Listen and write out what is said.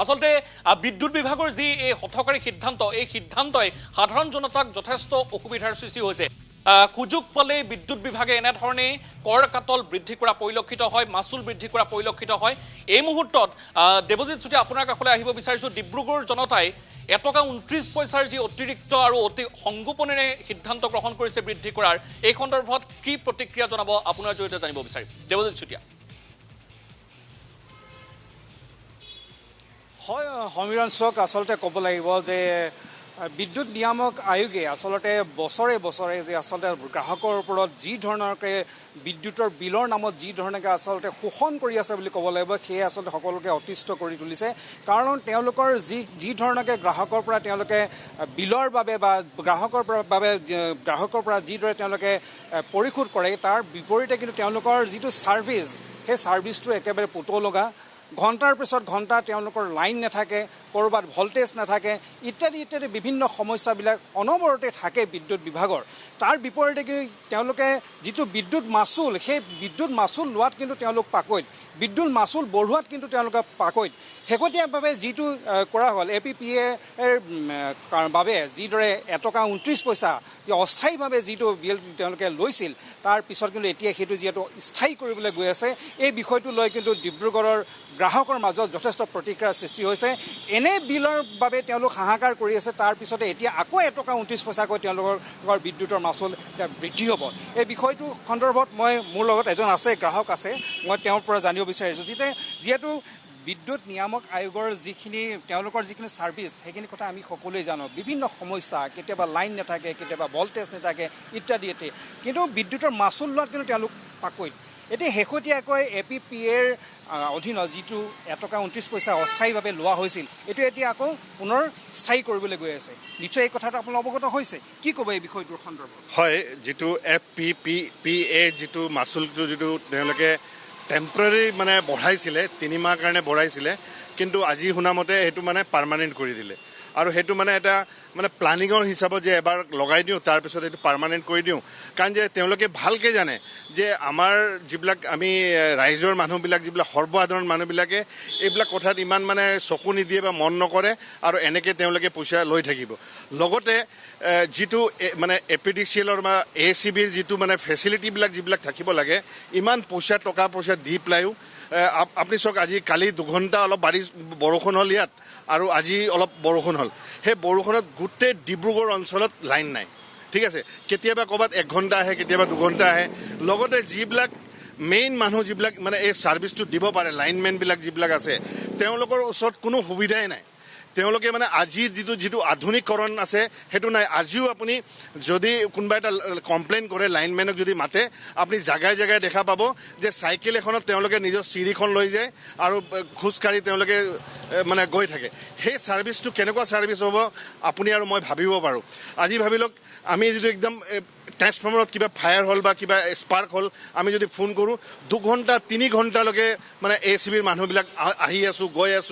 আচলতে বিদ্যুৎ বিভাগৰ যি এই হঠকাৰী সিদ্ধান্ত, এই সিদ্ধান্তই সাধাৰণ জনতাক যথেষ্ট অসুবিধাৰ সৃষ্টি হৈছে। সুযোগ পালে বিদ্যুৎ বিভাগে এনেধৰণে কৰ কাটল বৃদ্ধি কৰা পৰিলক্ষিত হয়, মাচুল বৃদ্ধি কৰা পৰিলক্ষিত হয়। এই মুহূৰ্তত দেৱজিৎ চুতীয়া আপোনাৰ কাষলৈ আহিব বিচাৰিছোঁ। ডিব্ৰুগড় জনতাই এটকা 29 পইচাৰ যি অতিৰিক্ত আৰু অতি সংগোপনেৰে সিদ্ধান্ত গ্ৰহণ কৰিছে বৃদ্ধি কৰাৰ, এই সন্দৰ্ভত কি প্ৰতিক্ৰিয়া জনাব আপোনাৰ জৰিয়তে জানিব বিচাৰিম। দেৱজিৎ চুতীয়া। হয় সমীৰণ চক, আচলতে ক'ব লাগিব যে বিদ্যুৎ নিয়ামক আয়োগে আচলতে বছৰে বছৰে যে আচলতে গ্ৰাহকৰ ওপৰত যি ধৰণৰকৈ বিদ্যুতৰ বিলৰ নামত যি ধৰণকে আচলতে শোষণ কৰি আছে বুলি ক'ব লাগিব, সেয়ে আচলতে সকলোকে অতিষ্ঠ কৰি তুলিছে। কাৰণ তেওঁলোকৰ যি ধৰণকে গ্ৰাহকৰ পৰা তেওঁলোকে বিলৰ বাবে বা গ্ৰাহকৰ পৰা যিদৰে তেওঁলোকে পৰিশোধ কৰে, তাৰ বিপৰীতে কিন্তু তেওঁলোকৰ যিটো ছাৰ্ভিচ, সেই ছাৰ্ভিচটো একেবাৰে পুতৌ লগা। ঘণ্টাৰ পিছত ঘণ্টা তেওঁলোকৰ লাইন নাথাকে, ক'ৰবাত ভল্টেজ নাথাকে, ইত্যাদি ইত্যাদি বিভিন্ন সমস্যাবিলাক অনবৰতে থাকে বিদ্যুৎ বিভাগৰ। তাৰ বিপৰীতে কিন্তু তেওঁলোকে যিটো বিদ্যুৎ মাচুল, সেই বিদ্যুৎ মাচুল লোৱাত কিন্তু তেওঁলোক পাকৈত, বিদ্যুৎ মাচুল বঢ়োৱাত কিন্তু তেওঁলোকে পাকৈত। শেহতীয়াভাৱে যিটো কৰা হ'ল APPA বাবে যিদৰে এটকা 29 পইচা যি অস্থায়ীভাৱে যিটো বিল তেওঁলোকে লৈছিল, তাৰ পিছত কিন্তু এতিয়া সেইটো যিহেতু স্থায়ী কৰিবলৈ গৈ আছে, এই বিষয়টো লৈ কিন্তু ডিব্ৰুগড়ৰ গ্ৰাহকৰ মাজত যথেষ্ট প্ৰতিক্ৰিয়াৰ সৃষ্টি হৈছে। এনে বিলৰ বাবে তেওঁলোক হাহাকাৰ কৰি আছে, তাৰপিছতে এতিয়া আকৌ এটকা 29 পইচাকৈ তেওঁলোকৰ বিদ্যুতৰ মাচুল বৃদ্ধি হ'ব। এই বিষয়টো সন্দৰ্ভত মোৰ লগত এজন আছে, গ্ৰাহক আছে, মই তেওঁৰ পৰা জানিব বিচাৰিছোঁ যিহেতু বিদ্যুৎ নিয়ামক আয়োগৰ তেওঁলোকৰ যিখিনি ছাৰ্ভিচ, সেইখিনি কথা আমি সকলোৱে জানো। বিভিন্ন সমস্যা, কেতিয়াবা লাইন নাথাকে, কেতিয়াবা ভল্টেজ নাথাকে, ইত্যাদি ইত্যাদি। কিন্তু বিদ্যুতৰ মাচুল লোৱাত কিন্তু তেওঁলোক পাকৈত। এতিয়া শেহতীয়াকৈ APPA অধীনত যিটো এটকা 29 পইচা অস্থায়ীভাৱে লোৱা হৈছিল, এইটো এতিয়া আকৌ পুনৰ স্থায়ী কৰিবলৈ গৈ আছে। নিশ্চয় এই কথাটো আপোনালোক অৱগত হৈছে, কি ক'ব এই বিষয়টোৰ সন্দৰ্ভত? হয়, যিটো APPA যিটো মাচুলটো যিটো তেওঁলোকে টেম্পৰাৰী মানে বঢ়াইছিলে, 3 মাহ কাৰণে বঢ়াইছিলে, কিন্তু আজি শুনামতে সেইটো মানে পাৰ্মানেণ্ট কৰি দিলে। আৰু সেইটো মানে এটা প্লানিঙৰ হিচাপত যে এবাৰ লগাই দিওঁ, তাৰপিছত এইটো পাৰ্মানেণ্ট কৰি দিওঁ। কাৰণ যে তেওঁলোকে ভালকৈ জানে যে আমাৰ যিবিলাক আমি ৰাইজৰ মানুহবিলাক, যিবিলাক সৰ্বসাধাৰণ মানুহবিলাকে এইবিলাক কথাত ইমান চকু নিদিয়ে বা মন নকৰে, আৰু এনেকৈ তেওঁলোকে পইচা লৈ থাকিব। লগতে যিটো APDCL বা ACBৰ যিটো ফেচিলিটিবিলাক যিবিলাক থাকিব লাগে, ইমান টকা পইচা দি পেলাইও আপুনি চাওক, কালি 2 ঘণ্টা অলপ বৰষুণ হ'ল ইয়াত, আৰু আজি অলপ বৰষুণ হ'ল। সেই বৰষুণত গোটেই ডিব্ৰুগড় অঞ্চলত লাইন নাই। ঠিক আছে, কেতিয়াবা ক'ৰবাত 1 ঘণ্টা আহে, কেতিয়াবা 2 ঘণ্টা আহে। লগতে যিবিলাক মেইন মানুহ যিবিলাক এই ছাৰ্ভিচটো দিব পাৰে, লাইনমেনবিলাক যিবিলাক আছে, তেওঁলোকৰ ওচৰত কোনো সুবিধাই নাই। তেওঁলোকে আজি যিটো আধুনিকৰণ আছে সেইটো নাই। আজিও আপুনি যদি কোনোবা এটা কমপ্লেইন কৰে, লাইনমেনক যদি মাতে, আপুনি জাগাই জাগাই দেখা পাব যে চাইকেল এখনত তেওঁলোকে নিজৰ চিৰিখন লৈ যায় আৰু খোজকাঢ়ি তেওঁলোকে গৈ থাকে। সেই ছাৰ্ভিচটো কেনেকুৱা ছাৰ্ভিচ হ'ব আপুনি আৰু মই ভাবিব পাৰোঁ। আজি ভাবি লওক, আমি যদি একদম ট্ৰেন্সফৰ্মাৰত কিবা ফায়াৰ হ'ল বা কিবা স্পাৰ্ক হ'ল, আমি যদি ফোন কৰোঁ, 2 ঘণ্টা 3 ঘণ্টালৈকে ACBৰ মানুহবিলাক আহি আছোঁ, গৈ আছোঁ।